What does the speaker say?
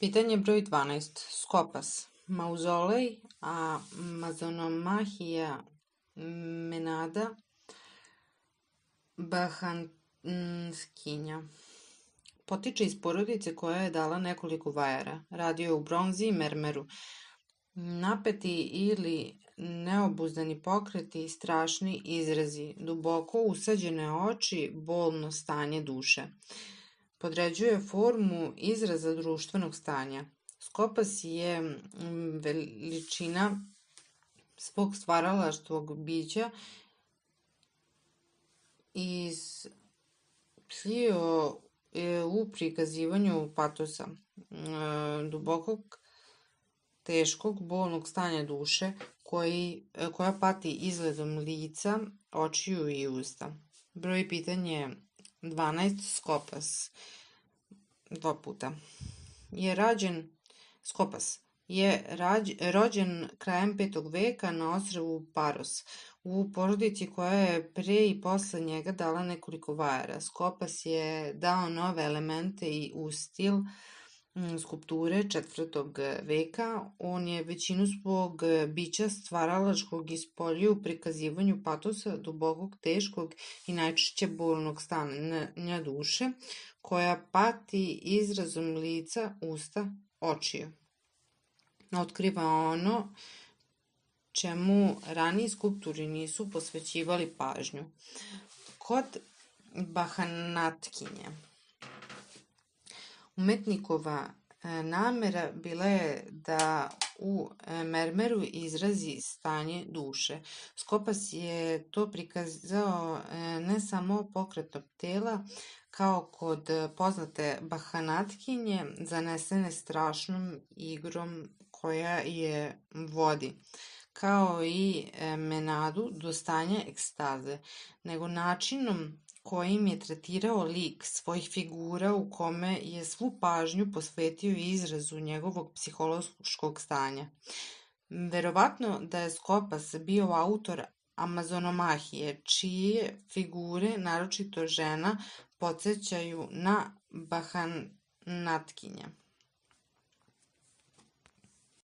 Pitanje broj 12. Skopas. Mauzolej Amazonomahija Menada Bahanskinja. Potiče iz porodice koja je dala nekoliko vajara. Radio je u bronzi i mermeru. Napeti ili neobuzdani pokreti, strašni izrazi, duboko usađene oči, bolno stanje duše. Podređuje formu izraza društvenog stanja. Skopas je veličina svog stvaralaštvog bića slio u prikazivanju patosa, dubokog, teškog, bolnog stanja duše koja pati izgledom lica, očiju i usta. Broj pitanje 12. Skopas. 2 puta. Skopas je rođen krajem 5. veka na ostrvu Paros, u porodici koja je pre i posle njega dala nekoliko vajara. Skopas je dao nove elemente i u stil skulpture 4. veka. On je većinu svog bića stvaralačkog ispoljio u prikazivanju patosa, dubokog, teškog i najčešće bolnog stanja duše, koja pati izrazom lica, usta, očiju. Otkriva ono čemu raniji skulptori nisu posvećivali pažnju. Kod Bahanatkinje. Umetnikova namera bila je da u mermeru izrazi stanje duše. Skopas je to prikazao ne samo pokretom tela, kao kod poznate Bahanatkinje, zanesene strašnom igrom koja je vodi, kao i Menadu do stanja ekstaze, nego načinom kojim je tretirao lik svojih figura u kome je svu pažnju posvetio izrazu njegovog psihološkog stanja. Verovatno da je Skopas bio autor Amazonomahije, čije figure, naročito žena, podsećaju na Bahanatkinje.